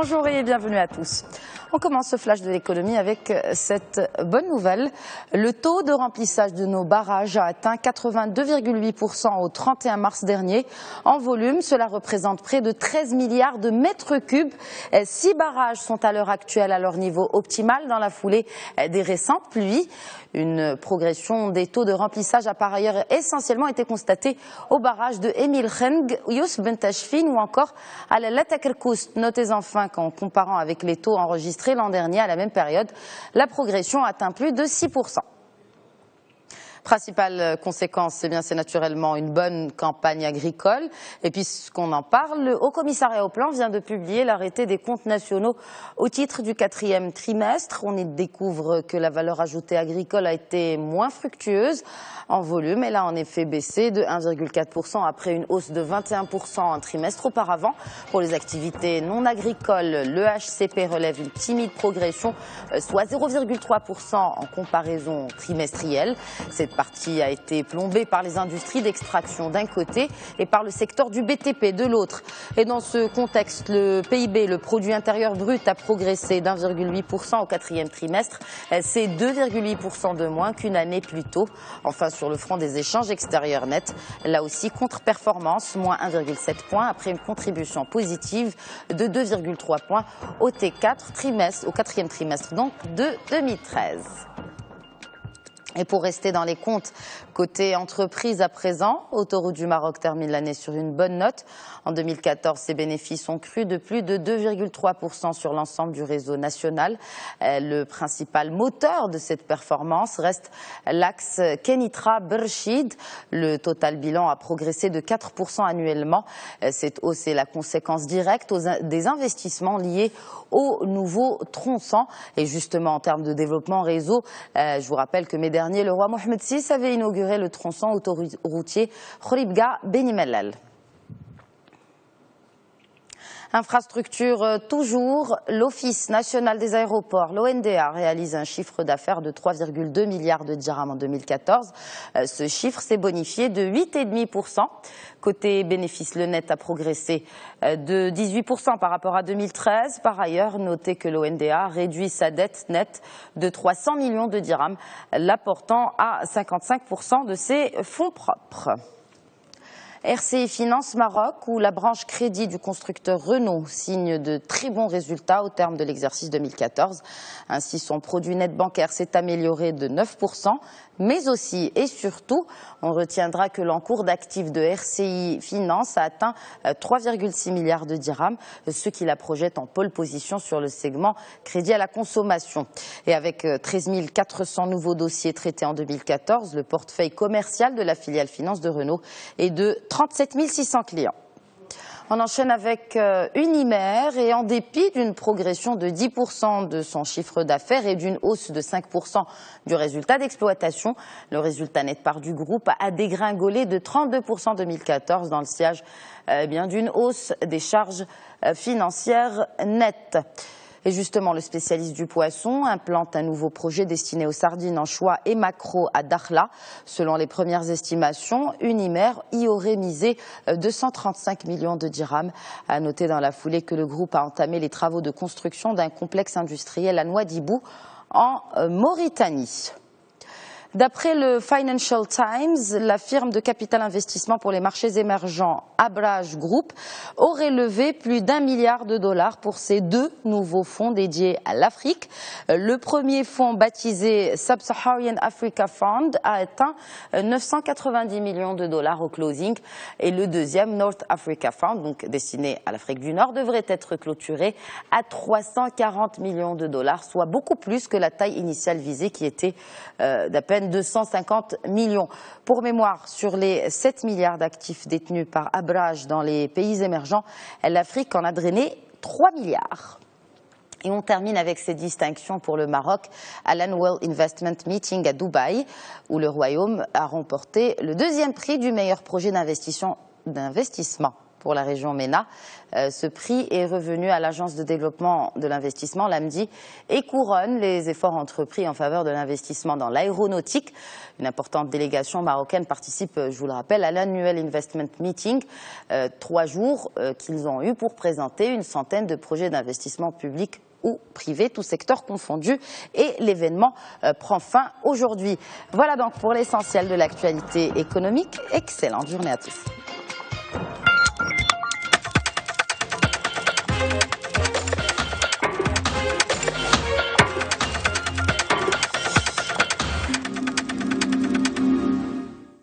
Bonjour et bienvenue à tous. On commence ce flash de l'économie avec cette bonne nouvelle. Le taux de remplissage de nos barrages a atteint 82,8% au 31 mars dernier. En volume, cela représente près de 13 milliards de mètres cubes. 6 barrages sont à l'heure actuelle à leur niveau optimal dans la foulée des récentes pluies. Une progression des taux de remplissage a par ailleurs essentiellement été constatée au barrage de Emil Kheng, Yous Bentachfin ou encore à la Latakerkoust. Notez enfin qu'en comparant avec les taux enregistrés l'an dernier à la même période, la progression atteint plus de 6%. Principale conséquence, c'est naturellement une bonne campagne agricole. Et puisqu'on en parle, le Haut Commissariat au Plan vient de publier l'arrêté des comptes nationaux au titre du 4e trimestre. On y découvre que la valeur ajoutée agricole a été moins fructueuse en volume. Elle a en effet baissé de 1,4% après une hausse de 21% un trimestre auparavant. Pour les activités non agricoles, le HCP relève une timide progression, soit 0,3% en comparaison trimestrielle. Cette partie a été plombée par les industries d'extraction d'un côté et par le secteur du BTP de l'autre. Et dans ce contexte, le PIB, le produit intérieur brut, a progressé d'1,8% au 4e trimestre. C'est 2,8% de moins qu'une année plus tôt. Enfin, sur le front des échanges extérieurs nets, là aussi contre-performance, moins 1,7 points après une contribution positive de 2,3 points au T4 au 4e trimestre donc de 2013. Et pour rester dans les comptes, côté entreprise à présent, Autoroutes du Maroc termine l'année sur une bonne note. En 2014, ses bénéfices ont cru de plus de 2,3% sur l'ensemble du réseau national. Le principal moteur de cette performance reste l'axe Kenitra-Berchid. Le total bilan a progressé de 4% annuellement. Cette hausse est la conséquence directe des investissements liés au nouveau tronçon. Et justement, en termes de développement réseau, je vous rappelle que mai dernier, le roi Mohamed VI avait inauguré le tronçon autoroutier Khouribga-Beni Mellal. Infrastructure toujours, l'Office national des aéroports, l'ONDA, réalise un chiffre d'affaires de 3,2 milliards de dirhams en 2014. Ce chiffre s'est bonifié de 8,5%. Côté bénéfice, le net a progressé de 18% par rapport à 2013. Par ailleurs, notez que l'ONDA réduit sa dette nette de 300 millions de dirhams, l'apportant à 55% de ses fonds propres. RCI Finance Maroc, où la branche crédit du constructeur Renault signe de très bons résultats au terme de l'exercice 2014. Ainsi, son produit net bancaire s'est amélioré de 9%, mais aussi et surtout, on retiendra que l'encours d'actifs de RCI Finance a atteint 3,6 milliards de dirhams, ce qui la projette en pole position sur le segment crédit à la consommation. Et avec 13 400 nouveaux dossiers traités en 2014, le portefeuille commercial de la filiale finance de Renault est de 37 600 clients. On enchaîne avec Unimer et en dépit d'une progression de 10% de son chiffre d'affaires et d'une hausse de 5% du résultat d'exploitation, le résultat net part du groupe a dégringolé de 32% en 2014 dans le sillage d'une hausse des charges financières nettes. Et justement, le spécialiste du poisson implante un nouveau projet destiné aux sardines anchois et maquereaux à Dakhla. Selon les premières estimations, Unimer y aurait misé 235 millions de dirhams. À noter dans la foulée que le groupe a entamé les travaux de construction d'un complexe industriel à Nouadhibou en Mauritanie. D'après le Financial Times, la firme de capital investissement pour les marchés émergents Abraj Group aurait levé plus d'1 milliard de dollars pour ses 2 nouveaux fonds dédiés à l'Afrique. Le premier fonds, baptisé Sub-Saharan Africa Fund, a atteint 990 millions de dollars au closing et le deuxième, North Africa Fund, donc destiné à l'Afrique du Nord, devrait être clôturé à 340 millions de dollars, soit beaucoup plus que la taille initiale visée qui était d'à peine 250 millions. Pour mémoire, sur les 7 milliards d'actifs détenus par Abraj dans les pays émergents, l'Afrique en a drainé 3 milliards. Et on termine avec ces distinctions pour le Maroc à l'Annual Investment Meeting à Dubaï, où le Royaume a remporté le 2e prix du meilleur projet d'investissement pour la région MENA. Ce prix est revenu à l'Agence de développement de l'investissement, l'AMDI, et couronne les efforts entrepris en faveur de l'investissement dans l'aéronautique. Une importante délégation marocaine participe, je vous le rappelle, à l'annuel Investment Meeting, 3 jours qu'ils ont eu pour présenter une centaine de projets d'investissement public ou privé, tout secteur confondu, et l'événement prend fin aujourd'hui. Voilà donc pour l'essentiel de l'actualité économique. Excellente journée à tous.